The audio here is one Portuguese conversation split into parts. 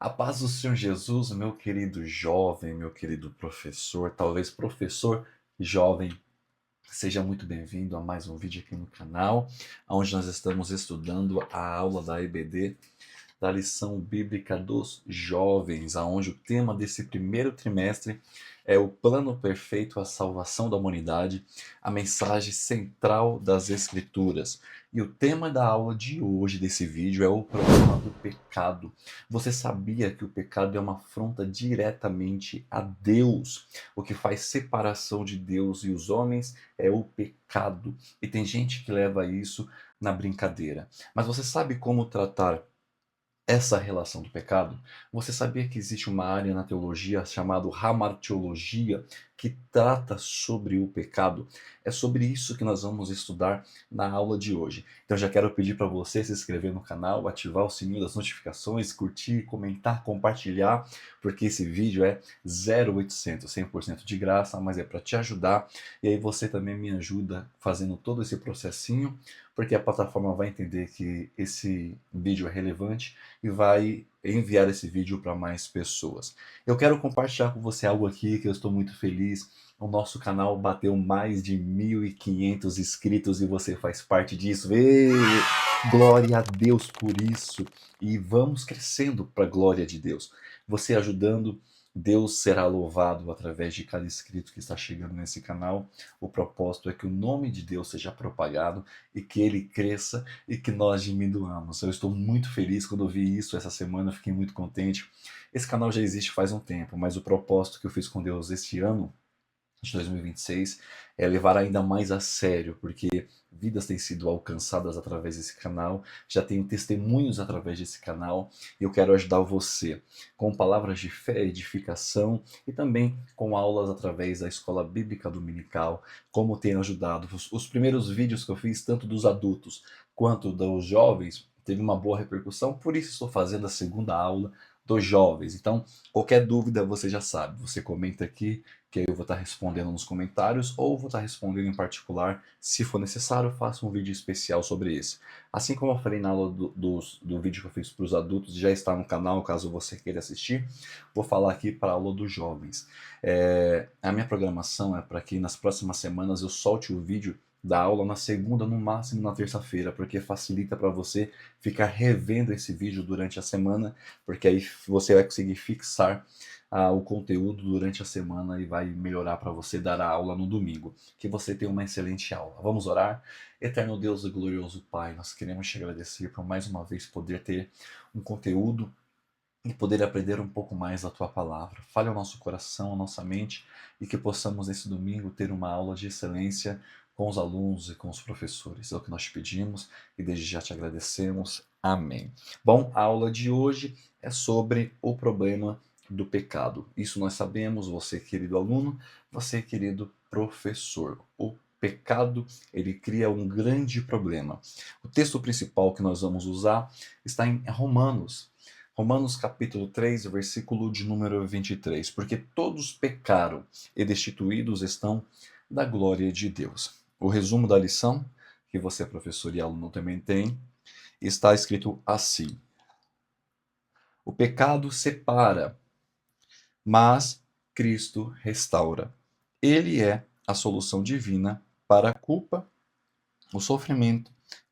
A paz do Senhor Jesus, meu querido jovem, meu querido professor, talvez professor jovem, seja muito bem-vindo a mais um vídeo aqui no canal, onde nós estamos estudando a aula da EBD, da lição bíblica dos jovens, aonde o tema desse primeiro trimestre é o plano perfeito, a salvação da humanidade, a mensagem central das Escrituras. E o tema da aula de hoje, desse vídeo, é o problema do pecado. Você sabia que o pecado é uma afronta diretamente a Deus? O que faz separação de Deus e os homens é o pecado. E tem gente que leva isso na brincadeira. Mas você sabe como tratar essa relação do pecado? Você sabia que existe uma área na teologia chamada hamartiologia que trata sobre o pecado? É sobre isso que nós vamos estudar na aula de hoje. Então já quero pedir para você se inscrever no canal, ativar o sininho das notificações, curtir, comentar, compartilhar, porque esse vídeo é 0800, 100% de graça, mas é para te ajudar. E aí você também me ajuda fazendo todo esse processinho, porque a plataforma vai entender que esse vídeo é relevante e vai enviar esse vídeo para mais pessoas. Eu quero compartilhar com você algo aqui que eu estou muito feliz. O nosso canal bateu mais de 1.500 inscritos e você faz parte disso. Ê, glória a Deus por isso. E vamos crescendo para a glória de Deus. Você ajudando, Deus será louvado através de cada inscrito que está chegando nesse canal. O propósito é que o nome de Deus seja propagado e que ele cresça e que nós diminuamos. Eu estou muito feliz quando eu vi isso essa semana, eu fiquei muito contente. Esse canal já existe faz um tempo, mas o propósito que eu fiz com Deus este ano, de 2026, é levar ainda mais a sério, porque vidas têm sido alcançadas através desse canal, já tenho testemunhos através desse canal, e eu quero ajudar você com palavras de fé, edificação e também com aulas através da Escola Bíblica Dominical, como tenho ajudado. Os primeiros vídeos que eu fiz, tanto dos adultos quanto dos jovens, teve uma boa repercussão, por isso estou fazendo a segunda aula dos jovens. Então, qualquer dúvida você já sabe, você comenta aqui que eu vou estar respondendo nos comentários ou vou estar respondendo em particular. Se for necessário, eu faço um vídeo especial sobre isso. Assim como eu falei na aula do vídeo que eu fiz para os adultos, já está no canal caso você queira assistir, vou falar aqui para a aula dos jovens. A minha programação é para que nas próximas semanas eu solte o vídeo da aula na segunda, no máximo na terça-feira, porque facilita para você ficar revendo esse vídeo durante a semana, porque aí você vai conseguir fixar o conteúdo durante a semana e vai melhorar para você dar a aula no domingo. Que você tenha uma excelente aula. Vamos orar? Eterno Deus e glorioso Pai, nós queremos te agradecer por mais uma vez poder ter um conteúdo e poder aprender um pouco mais da tua palavra. Fale ao nosso coração, à nossa mente, e que possamos nesse domingo ter uma aula de excelência com os alunos e com os professores. É o que nós te pedimos e desde já te agradecemos. Amém. Bom, a aula de hoje é sobre o problema do pecado. Isso nós sabemos, você querido aluno, você querido professor. O pecado, ele cria um grande problema. O texto principal que nós vamos usar está em Romanos. Romanos capítulo 3, versículo de número 23. Porque todos pecaram e destituídos estão da glória de Deus. O resumo da lição, que você, professor e aluno, também tem, está escrito assim: o pecado separa, mas Cristo restaura. Ele é a solução divina para a culpa, o sofrimento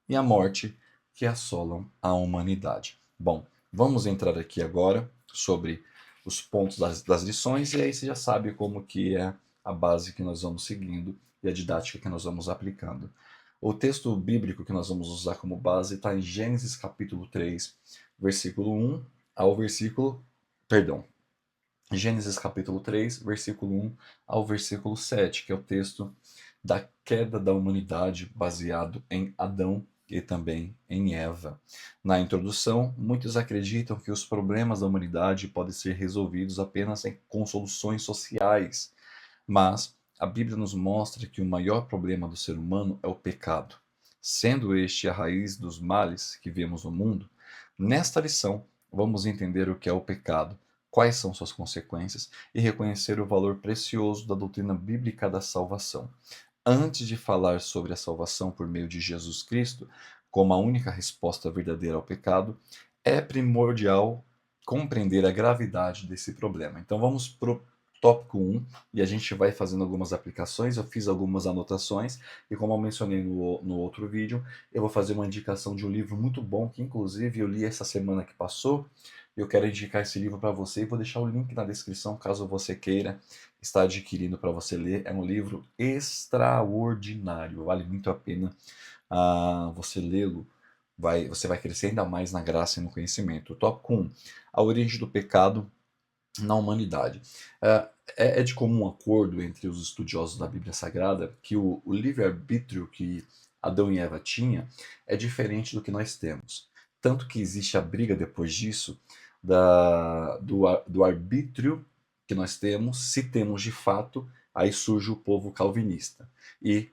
e a morte que assolam a humanidade. Bom, vamos entrar aqui agora sobre os pontos das lições e aí você já sabe como que é a base que nós vamos seguindo e a didática que nós vamos aplicando. O texto bíblico que nós vamos usar como base está em Gênesis capítulo 3, versículo 1 ao versículo, perdão, Gênesis capítulo 3, versículo 1 ao versículo 7, que é o texto da queda da humanidade baseado em Adão e também em Eva. Na introdução, muitos acreditam que os problemas da humanidade podem ser resolvidos apenas com soluções sociais, mas a Bíblia nos mostra que o maior problema do ser humano é o pecado. Sendo este a raiz dos males que vemos no mundo, nesta lição vamos entender o que é o pecado, quais são suas consequências e reconhecer o valor precioso da doutrina bíblica da salvação. Antes de falar sobre a salvação por meio de Jesus Cristo, como a única resposta verdadeira ao pecado, é primordial compreender a gravidade desse problema. Então vamos para o tópico 1 e a gente vai fazendo algumas aplicações. Eu fiz algumas anotações e, como eu mencionei no outro vídeo, eu vou fazer uma indicação de um livro muito bom que, inclusive, eu li essa semana que passou. Eu quero indicar esse livro para você e vou deixar o link na descrição caso você queira estar adquirindo para você ler. É um livro extraordinário, vale muito a pena você lê-lo. Você vai crescer ainda mais na graça e no conhecimento. O tópico 1, a origem do pecado na humanidade. É de comum acordo entre os estudiosos da Bíblia Sagrada que o livre-arbítrio que Adão e Eva tinham é diferente do que nós temos. Tanto que existe a briga depois disso do arbítrio que nós temos, se temos de fato, aí surge o povo calvinista. E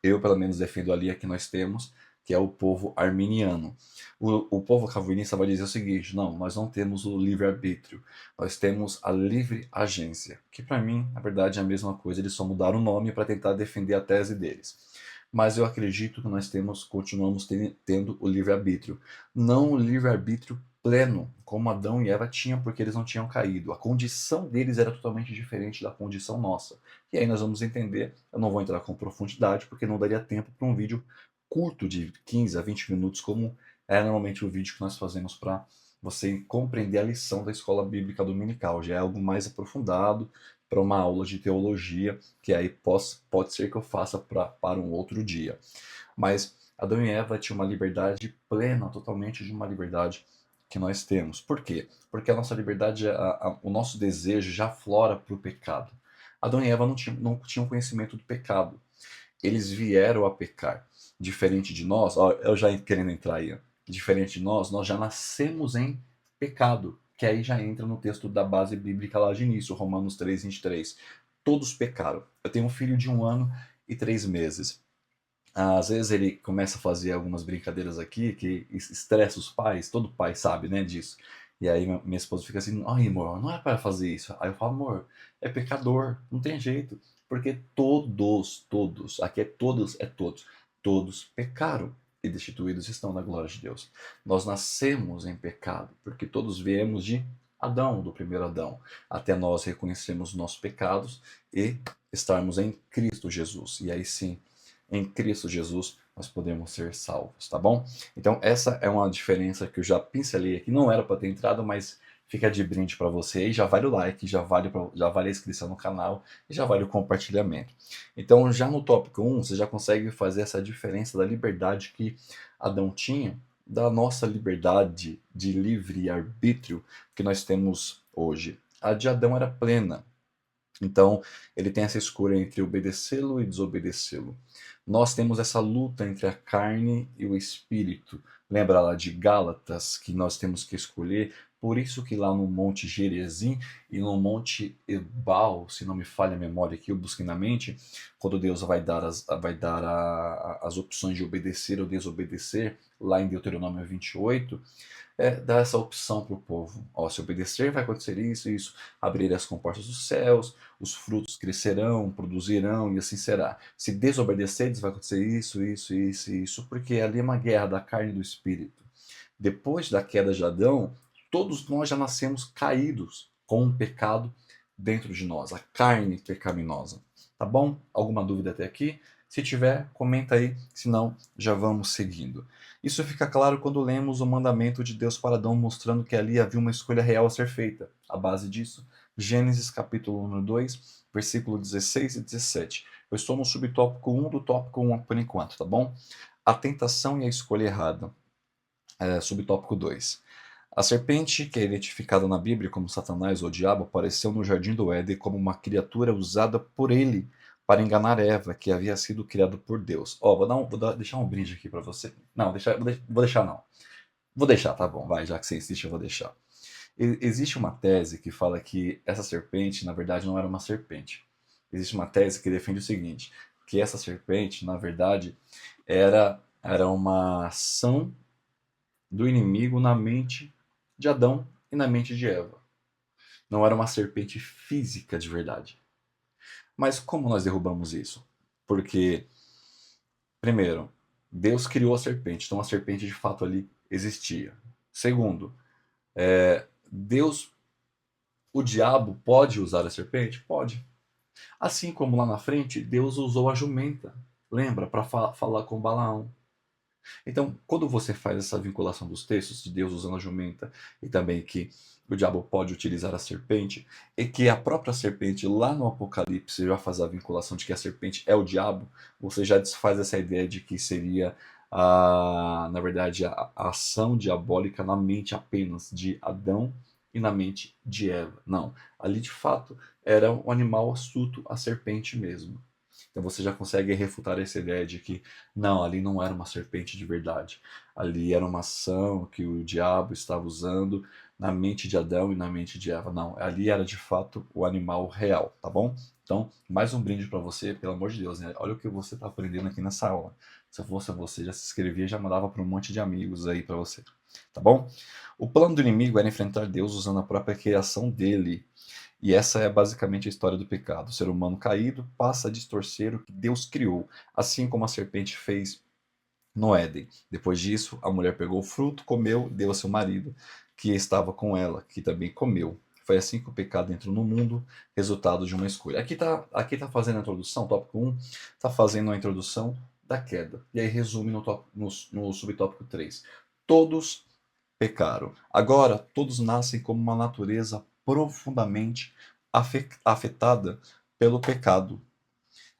eu pelo menos defendo a linha que nós temos, que é o povo arminiano. O povo calvinista vai dizer o seguinte: não, nós não temos o livre-arbítrio, nós temos a livre agência, que para mim, na verdade, é a mesma coisa, eles só mudaram o nome para tentar defender a tese deles. Mas eu acredito que nós continuamos tendo o livre-arbítrio. Não o livre-arbítrio pleno, como Adão e Eva tinham, porque eles não tinham caído. A condição deles era totalmente diferente da condição nossa. E aí nós vamos entender, eu não vou entrar com profundidade, porque não daria tempo para um vídeo curto de 15 a 20 minutos, como é normalmente o vídeo que nós fazemos para você compreender a lição da escola bíblica dominical. Já é algo mais aprofundado para uma aula de teologia, que aí pode ser que eu faça para um outro dia. Mas Adão e Eva tinham uma liberdade plena, totalmente de uma liberdade que nós temos. Por quê? Porque a nossa liberdade, o nosso desejo já flora para o pecado. Adão e Eva não tinham conhecimento do pecado. Eles vieram a pecar. Diferente de nós, ó, eu já querendo entrar aí, ó, diferente de nós já nascemos em pecado, que aí já entra no texto da base bíblica lá de início, Romanos 3:23. Todos pecaram. Eu tenho um filho de 1 ano e 3 meses. Às vezes ele começa a fazer algumas brincadeiras aqui que estressa os pais, todo pai sabe, né, disso. E aí minha esposa fica assim: ai, amor, não é para fazer isso. Aí eu falo: amor, é pecador, não tem jeito. Porque todos, aqui é todos pecaram e destituídos estão da glória de Deus. Nós nascemos em pecado, porque todos viemos de Adão, do primeiro Adão, até nós reconhecermos nossos pecados e estarmos em Cristo Jesus. E aí sim, em Cristo Jesus, nós podemos ser salvos, tá bom? Então essa é uma diferença que eu já pincelei aqui, não era para ter entrado, mas fica de brinde para você e já vale o like, já vale a inscrição no canal e já vale o compartilhamento. Então já no tópico 1, você já consegue fazer essa diferença da liberdade que Adão tinha, da nossa liberdade de livre arbítrio que nós temos hoje. A de Adão era plena. Então, ele tem essa escolha entre obedecê-lo e desobedecê-lo. Nós temos essa luta entre a carne e o espírito. Lembra lá de Gálatas, que nós temos que escolher? Por isso que lá no Monte Gerezim e no Monte Ebal, se não me falha a memória aqui, eu busquei na mente, quando Deus vai dar as opções de obedecer ou desobedecer, lá em Deuteronômio 28, dá essa opção para o povo. Ó, se obedecer, vai acontecer isso e isso. Abrir as comportas dos céus, os frutos crescerão, produzirão e assim será. Se desobedecerdes, vai acontecer isso, isso, isso e isso, porque ali é uma guerra da carne e do espírito. Depois da queda de Adão, todos nós já nascemos caídos com um pecado dentro de nós, a carne pecaminosa. Tá bom? Alguma dúvida até aqui? Se tiver, comenta aí, senão já vamos seguindo. Isso fica claro quando lemos o mandamento de Deus para Adão, mostrando que ali havia uma escolha real a ser feita. A base disso, Gênesis capítulo 2, versículo 16 e 17. Eu estou no subtópico 1 do tópico 1 por enquanto, tá bom? A tentação e a escolha errada. Subtópico 2. A serpente, que é identificada na Bíblia como Satanás ou Diabo, apareceu no jardim do Éden como uma criatura usada por ele para enganar Eva, que havia sido criada por Deus. Ó, deixar um brinde aqui para você. Não, vou deixar não. Vou deixar, tá bom, vai, já que você insiste, eu vou deixar. Existe uma tese que fala que essa serpente, na verdade, não era uma serpente. Existe uma tese que defende o seguinte, que essa serpente, na verdade, era uma ação do inimigo na mente de Adão e na mente de Eva. Não era uma serpente física de verdade. Mas como nós derrubamos isso? Porque, primeiro, Deus criou a serpente, então a serpente de fato ali existia. Segundo, Deus, o diabo pode usar a serpente? Pode. Assim como lá na frente, Deus usou a jumenta, lembra, para falar com Balaão. Então, quando você faz essa vinculação dos textos de Deus usando a jumenta e também que o diabo pode utilizar a serpente, e que a própria serpente lá no Apocalipse já faz a vinculação de que a serpente é o diabo, você já desfaz essa ideia de que seria, na verdade, a ação diabólica na mente apenas de Adão e na mente de Eva. Não, ali de fato era um animal astuto, a serpente mesmo. Então você já consegue refutar essa ideia de que não, ali não era uma serpente de verdade. Ali era uma ação que o diabo estava usando na mente de Adão e na mente de Eva. Não, ali era de fato o animal real, tá bom? Então, mais um brinde para você, pelo amor de Deus, né? Olha o que você está aprendendo aqui nessa aula. Se eu fosse você, já se inscrevia e já mandava para um monte de amigos aí para você, tá bom? O plano do inimigo era enfrentar Deus usando a própria criação dele. E essa é basicamente a história do pecado. O ser humano caído passa a distorcer o que Deus criou, assim como a serpente fez no Éden. Depois disso, a mulher pegou o fruto, comeu, deu a seu marido, que estava com ela, que também comeu. Foi assim que o pecado entrou no mundo, resultado de uma escolha. Aqui tá fazendo a introdução, tópico 1, está fazendo a introdução da queda. E aí resume no subtópico 3. Todos pecaram. Agora, todos nascem como uma natureza profundamente afetada pelo pecado.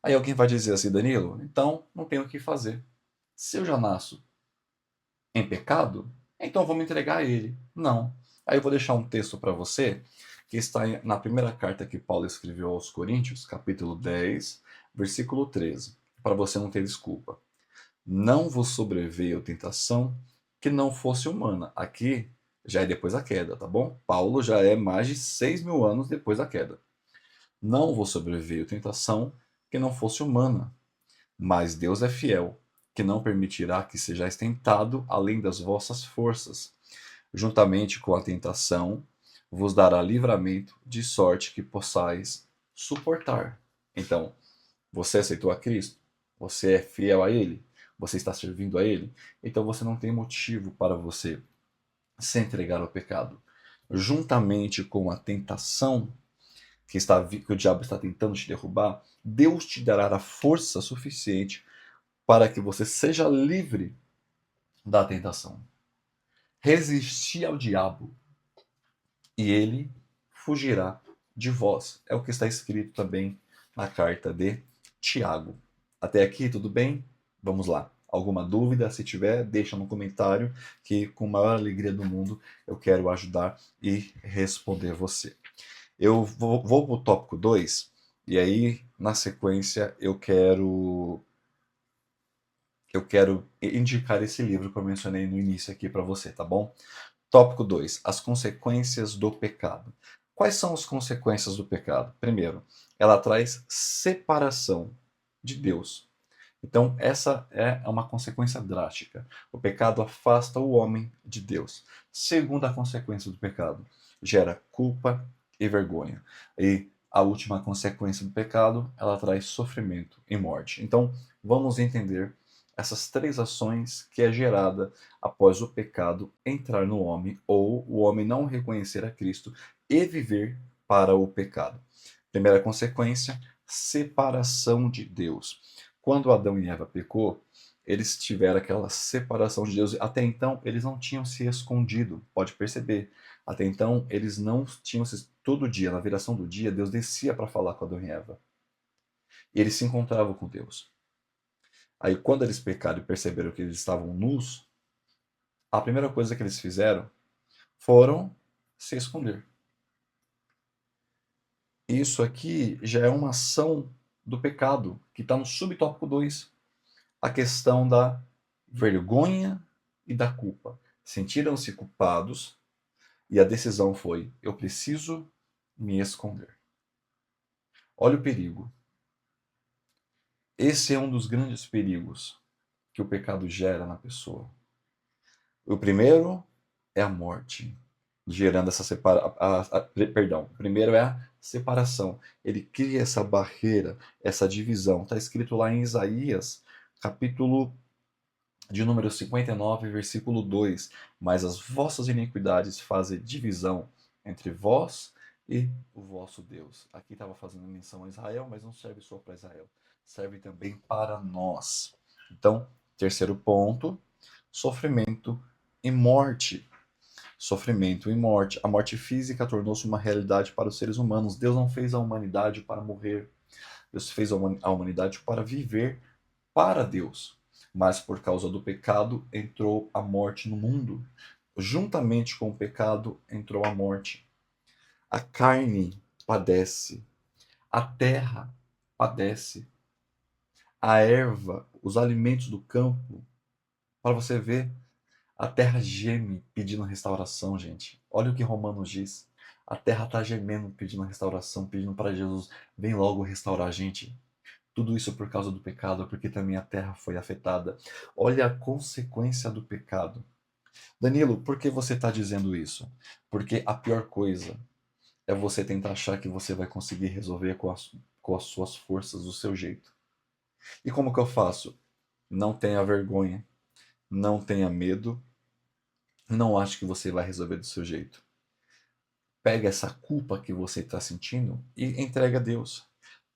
Aí alguém vai dizer assim, Danilo, então não tenho o que fazer. Se eu já nasço em pecado, então vou me entregar a ele. Não. Aí eu vou deixar um texto para você, que está na primeira carta que Paulo escreveu aos Coríntios, capítulo 10, versículo 13, para você não ter desculpa. Não vos sobreveio tentação que não fosse humana. Aqui já é depois da queda, tá bom? Paulo já é mais de 6.000 anos depois da queda. Não vos sobreveio tentação que não fosse humana, mas Deus é fiel, que não permitirá que sejais tentado além das vossas forças. Juntamente com a tentação, vos dará livramento, de sorte que possais suportar. Então, você aceitou a Cristo? Você é fiel a Ele? Você está servindo a Ele? Então você não tem motivo para você se entregar ao pecado. Juntamente com a tentação que o diabo está tentando te derrubar, Deus te dará a força suficiente para que você seja livre da tentação. Resistir ao diabo e ele fugirá de vós. É o que está escrito também na carta de Tiago. Até aqui, tudo bem? Vamos lá. Alguma dúvida? Se tiver, deixa no comentário que com a maior alegria do mundo eu quero ajudar e responder você. Eu vou para o tópico 2 e aí, na sequência, eu quero indicar esse livro que eu mencionei no início aqui para você, tá bom? Tópico 2: as consequências do pecado. Quais são as consequências do pecado? Primeiro, ela traz separação de Deus. Então, essa é uma consequência drástica. O pecado afasta o homem de Deus. Segunda consequência do pecado, gera culpa e vergonha. E a última consequência do pecado, ela traz sofrimento e morte. Então, vamos entender essas três ações que é gerada após o pecado entrar no homem ou o homem não reconhecer a Cristo e viver para o pecado. Primeira consequência, separação de Deus. Quando Adão e Eva pecou, eles tiveram aquela separação de Deus. Até então, eles não tinham se escondido, pode perceber. Até então, eles não tinham se... Todo dia, na viração do dia, Deus descia para falar com Adão e Eva. E eles se encontravam com Deus. Aí, quando eles pecaram e perceberam que eles estavam nus, a primeira coisa que eles fizeram foram se esconder. Isso aqui já é uma ação do pecado, que está no subtópico 2. A questão da vergonha e da culpa. Sentiram-se culpados e a decisão foi: eu preciso me esconder. Olha o perigo. Esse é um dos grandes perigos que o pecado gera na pessoa. O primeiro é a morte, gerando essa separação. Perdão, o primeiro é a separação. Ele cria essa barreira, essa divisão. Está escrito lá em Isaías, capítulo de número 59, versículo 2. Mas as vossas iniquidades fazem divisão entre vós e o vosso Deus. Aqui estava fazendo menção a Israel, mas não serve só para Israel, serve também para nós. Então, terceiro ponto, sofrimento e morte. Sofrimento e morte. A morte física tornou-se uma realidade para os seres humanos. Deus não fez a humanidade para morrer. Deus fez a humanidade para viver para Deus. Mas por causa do pecado entrou a morte no mundo. Juntamente com o pecado entrou a morte. A carne padece, a terra padece, a erva, os alimentos do campo. Para você ver, a terra geme pedindo restauração, gente. Olha o que Romanos diz. A terra está gemendo pedindo restauração, pedindo para Jesus, vem logo restaurar a gente. Tudo isso por causa do pecado, porque também a terra foi afetada. Olha a consequência do pecado. Danilo, por que você está dizendo isso? Porque a pior coisa é você tentar achar que você vai conseguir resolver com as suas forças, do seu jeito. E como que eu faço? Não tenha vergonha, não tenha medo, não ache que você vai resolver do seu jeito. Pega essa culpa que você está sentindo e entrega a Deus.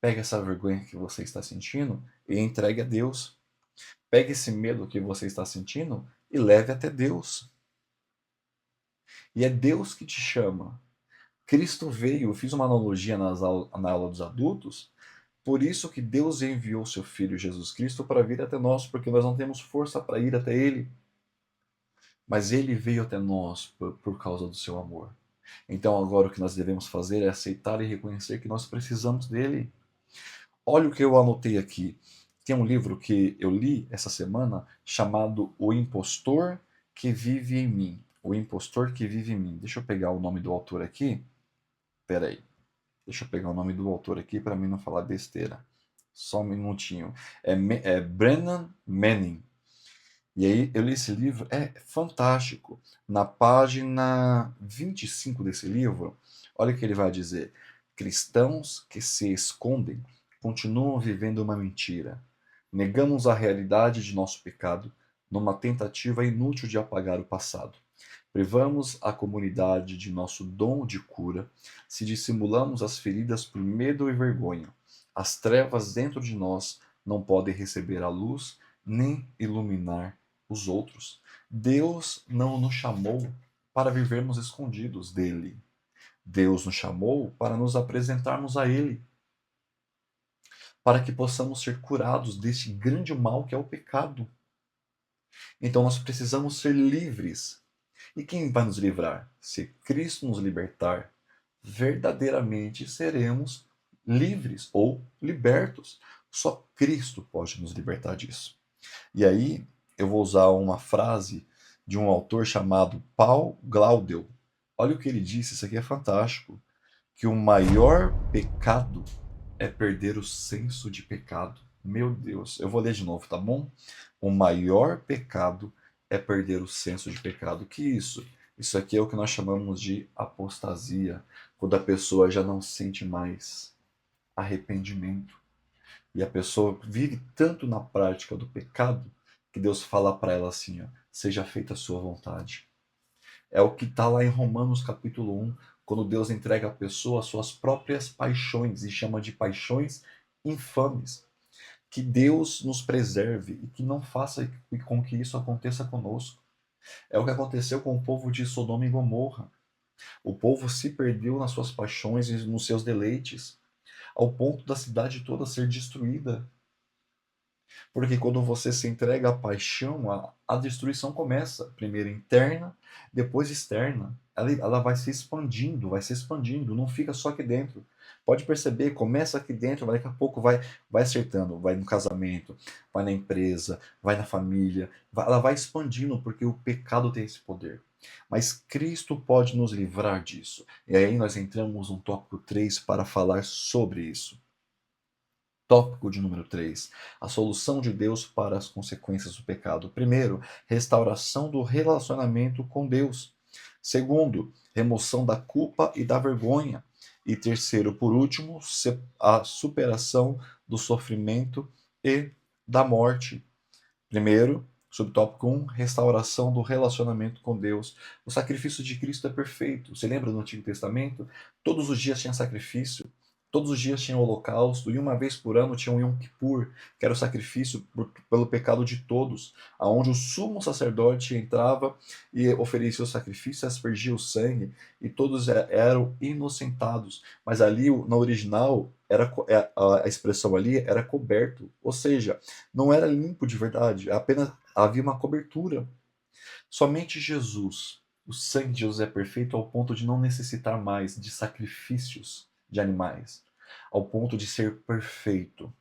Pega essa vergonha que você está sentindo e entregue a Deus. Pegue esse medo que você está sentindo e leve até Deus. E é Deus que te chama. Cristo veio, eu fiz uma analogia na aula dos adultos, por isso que Deus enviou seu Filho Jesus Cristo para vir até nós, porque nós não temos força para ir até Ele. Mas Ele veio até nós por causa do seu amor. Então agora o que nós devemos fazer é aceitar e reconhecer que nós precisamos dele. Olha o que eu anotei aqui. Tem um livro que eu li essa semana chamado O Impostor que Vive em Mim. O Impostor que Vive em Mim. Deixa eu pegar o nome do autor aqui. Espera aí. Deixa eu pegar o nome do autor aqui para mim não falar besteira. Só um minutinho. É Brennan Manning. E aí eu li esse livro, é fantástico. Na página 25 desse livro, olha o que ele vai dizer. Cristãos que se escondem continuam vivendo uma mentira. Negamos a realidade de nosso pecado numa tentativa inútil de apagar o passado. Privamos a comunidade de nosso dom de cura se dissimulamos as feridas por medo e vergonha. As trevas dentro de nós não podem receber a luz nem iluminar os outros. Deus não nos chamou para vivermos escondidos dele. Deus nos chamou para nos apresentarmos a ele, para que possamos ser curados deste grande mal que é o pecado. Então nós precisamos ser livres. E quem vai nos livrar? Se Cristo nos libertar, verdadeiramente seremos livres ou libertos. Só Cristo pode nos libertar disso. E aí eu vou usar uma frase de um autor chamado Paul Glaudel. Olha o que ele disse, isso aqui é fantástico, que o maior pecado é perder o senso de pecado. Meu Deus, eu vou ler de novo, tá bom? O maior pecado é perder o senso de pecado. Que isso? Isso aqui é o que nós chamamos de apostasia, quando a pessoa já não sente mais arrependimento. E a pessoa vive tanto na prática do pecado que Deus fala para ela assim, ó, seja feita a sua vontade. É o que está lá em Romanos capítulo 1, quando Deus entrega a pessoa às suas próprias paixões e chama de paixões infames. Que Deus nos preserve e que não faça com que isso aconteça conosco. É o que aconteceu com o povo de Sodoma e Gomorra. O povo se perdeu nas suas paixões e nos seus deleites, ao ponto da cidade toda ser destruída. Porque quando você se entrega à paixão, a destruição começa. Primeiro interna, depois externa. Ela vai se expandindo, não fica só aqui dentro. Pode perceber, começa aqui dentro, mas daqui a pouco vai acertando. Vai no casamento, vai na empresa, vai na família. Ela vai expandindo, porque o pecado tem esse poder. Mas Cristo pode nos livrar disso. E aí nós entramos no tópico 3 para falar sobre isso. Tópico de número 3. A solução de Deus para as consequências do pecado. Primeiro, restauração do relacionamento com Deus. Segundo, remoção da culpa e da vergonha. E terceiro, por último, a superação do sofrimento e da morte. Primeiro, Subtópico 1, restauração do relacionamento com Deus. O sacrifício de Cristo é perfeito. Você lembra do Antigo Testamento? Todos os dias tinha sacrifício, todos os dias tinha holocausto, e uma vez por ano tinha um Yom Kippur, que era o sacrifício pelo pecado de todos, aonde o sumo sacerdote entrava e oferecia o sacrifício, aspergia o sangue, e todos eram inocentados. Mas ali, no original, a expressão ali era coberto, ou seja, não era limpo de verdade, apenas havia uma cobertura. Somente Jesus, o sangue de Jesus é perfeito ao ponto de não necessitar mais de sacrifícios de animais, ao ponto de ser perfeito.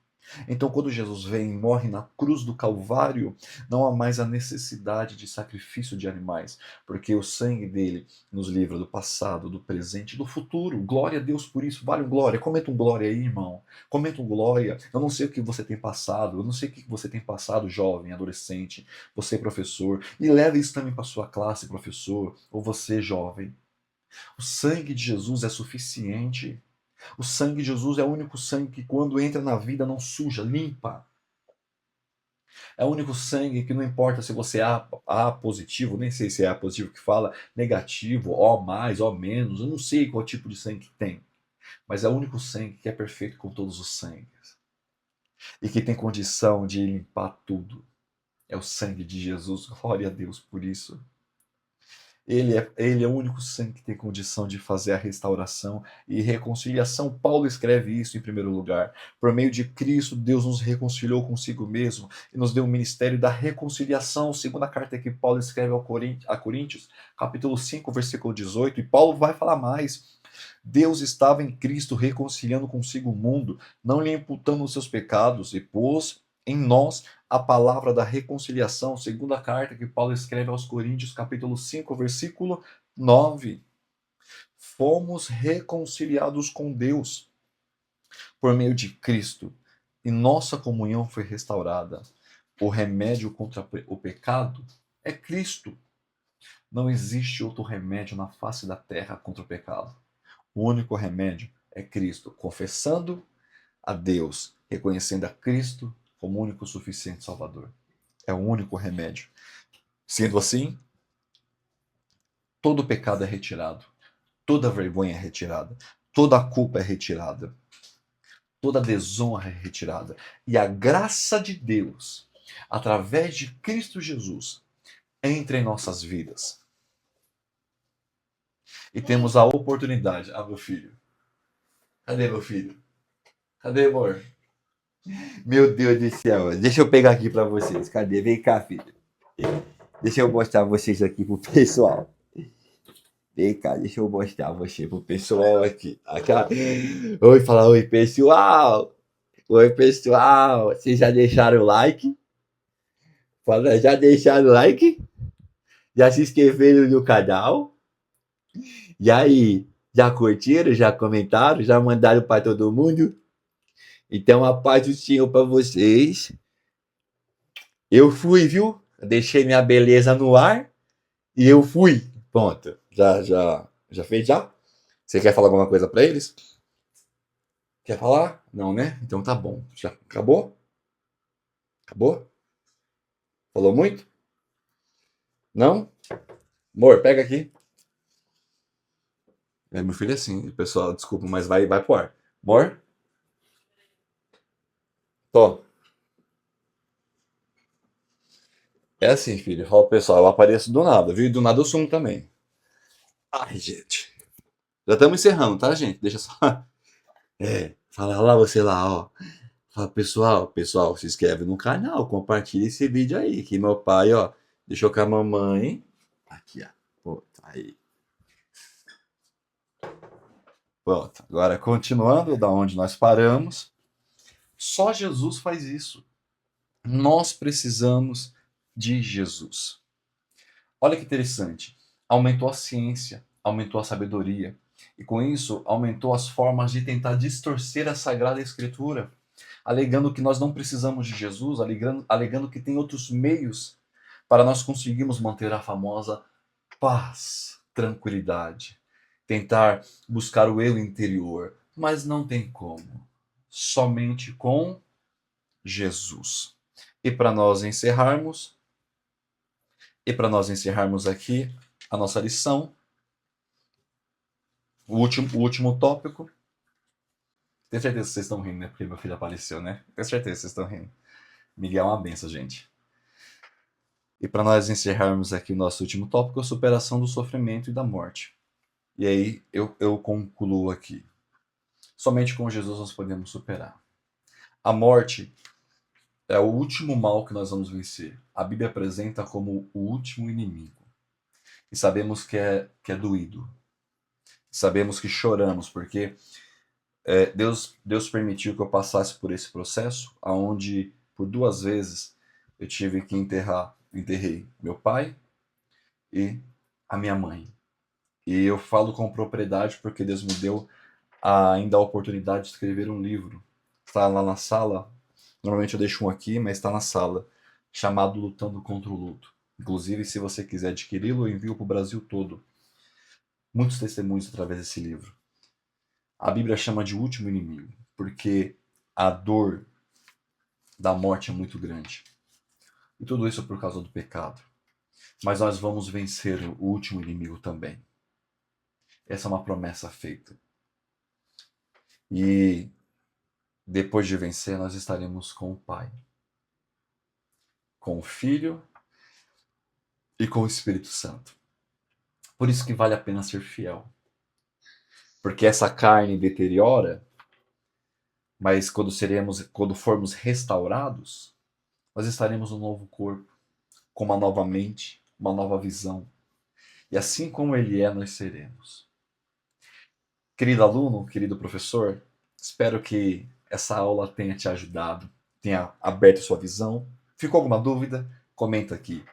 Então, quando Jesus vem e morre na cruz do Calvário, não há mais a necessidade de sacrifício de animais, porque o sangue dele nos livra do passado, do presente e do futuro. Glória a Deus por isso. Vale um glória. Comenta um glória aí, irmão. Comenta um glória. Eu não sei o que você tem passado, eu não sei o que você tem passado, jovem, adolescente, você, professor. E leve isso também para sua classe, professor, ou você, jovem. O sangue de Jesus é suficiente. O sangue de Jesus é o único sangue que, quando entra na vida, não suja, limpa. É o único sangue que não importa se você é A positivo, nem sei se é A positivo que fala, negativo, O mais, O menos, eu não sei qual tipo de sangue que tem. Mas é o único sangue que é perfeito com todos os sangues. E que tem condição de limpar tudo. É o sangue de Jesus, glória a Deus por isso. Ele é o único sangue que tem condição de fazer a restauração e reconciliação. Paulo escreve isso em primeiro lugar. Por meio de Cristo, Deus nos reconciliou consigo mesmo e nos deu o ministério da reconciliação. Segunda carta que Paulo escreve a Coríntios, capítulo 5, versículo 18. E Paulo vai falar mais. Deus estava em Cristo reconciliando consigo o mundo, não lhe imputando os seus pecados, e pôs em nós a palavra da reconciliação, segunda carta que Paulo escreve aos Coríntios, capítulo 5, versículo 9. Fomos reconciliados com Deus por meio de Cristo, e nossa comunhão foi restaurada. O remédio contra o pecado é Cristo. Não existe outro remédio na face da terra contra o pecado. O único remédio é Cristo, confessando a Deus, reconhecendo a Cristo como o único suficiente Salvador. É o único remédio. Sendo assim, todo pecado é retirado, toda vergonha é retirada, toda culpa é retirada, toda desonra é retirada. E a graça de Deus, através de Cristo Jesus, entra em nossas vidas. E temos a oportunidade. Ah, meu filho. Cadê meu filho? Cadê, amor? Meu Deus do céu. Deixa eu pegar aqui pra vocês. Cadê? Vem cá, filho. Deixa eu mostrar vocês aqui pro pessoal. Vem cá, deixa eu mostrar você pro pessoal aqui. Oi, fala oi, pessoal. Oi, pessoal. Vocês já deixaram o like? Fala, já deixaram o like? Já se inscreveram no canal? E aí, já curtiram? Já comentaram? Já mandaram para todo mundo? Então, a paz do Senhor para vocês. Eu fui, viu? Deixei minha beleza no ar e eu fui. Pronto. Já fez já? Você quer falar alguma coisa para eles? Quer falar? Não, né? Então tá bom. Já acabou? Acabou? Falou muito? Não? Amor, pega aqui. É, meu filho é assim, pessoal, desculpa, mas vai pro ar. Amor? Tô. É assim, filho. Ó, pessoal, eu apareço do nada, viu? E do nada eu sumo também. Ai, gente. Já estamos encerrando, tá, gente? Deixa só. É, fala lá você lá, ó. Fala, pessoal, se inscreve no canal, compartilha esse vídeo aí, que meu pai, ó, deixou com a mamãe. Aqui, ó. Pô, tá aí. Pronto. Agora, continuando da onde nós paramos, só Jesus faz isso. Nós precisamos de Jesus. Olha que interessante. Aumentou a ciência, aumentou a sabedoria, e com isso aumentou as formas de tentar distorcer a Sagrada Escritura, alegando que nós não precisamos de Jesus, alegando que tem outros meios para nós conseguirmos manter a famosa paz, tranquilidade, tentar buscar o eu interior, mas não tem como. Somente com Jesus. E para nós encerrarmos, E para nós encerrarmos aqui a nossa lição, o último tópico. Tenho certeza que vocês estão rindo, né? Porque meu filho apareceu, né? Tenho certeza que vocês estão rindo. Miguel é uma benção, gente. E para nós encerrarmos aqui o nosso último tópico, a superação do sofrimento e da morte. E aí eu concluo aqui. Somente com Jesus nós podemos superar. A morte é o último mal que nós vamos vencer. A Bíblia apresenta como o último inimigo. E sabemos que é doído. Sabemos que choramos, porque Deus permitiu que eu passasse por esse processo, onde por 2 vezes eu tive que enterrei meu pai e a minha mãe. E eu falo com propriedade porque Deus me deu ainda a oportunidade de escrever um livro. Está lá na sala, normalmente eu deixo um aqui, mas está na sala, chamado Lutando contra o Luto. Inclusive, se você quiser adquiri-lo, eu envio para o Brasil todo. Muitos testemunhos através desse livro. A Bíblia chama de último inimigo, porque a dor da morte é muito grande. E tudo isso por causa do pecado. Mas nós vamos vencer o último inimigo também. Essa é uma promessa feita. E depois de vencer, nós estaremos com o Pai, com o Filho e com o Espírito Santo. Por isso que vale a pena ser fiel. Porque essa carne deteriora, mas quando formos restaurados, nós estaremos no novo corpo, com uma nova mente, uma nova visão. E assim como ele é, nós seremos. Querido aluno, querido professor, espero que essa aula tenha te ajudado, tenha aberto sua visão. Ficou alguma dúvida? Comenta aqui.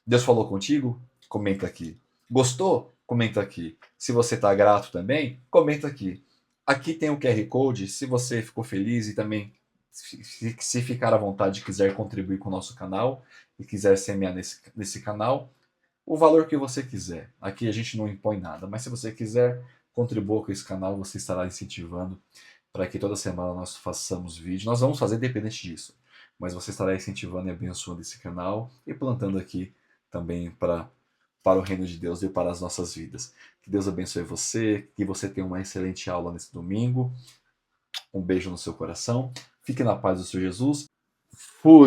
Deus falou contigo? Comenta aqui. Gostou? Comenta aqui. Se você está grato também, comenta aqui. Aqui tem o QR Code, se você ficou feliz e também se ficar à vontade e quiser contribuir com o nosso canal e quiser semear nesse canal, o valor que você quiser. Aqui a gente não impõe nada, mas se você quiser, contribua com esse canal, você estará incentivando para que toda semana nós façamos vídeo. Nós vamos fazer independente disso, mas você estará incentivando e abençoando esse canal e plantando aqui também para o reino de Deus e para as nossas vidas. Que Deus abençoe você, que você tenha uma excelente aula nesse domingo. Um beijo no seu coração. Fique na paz do Senhor Jesus. Fui!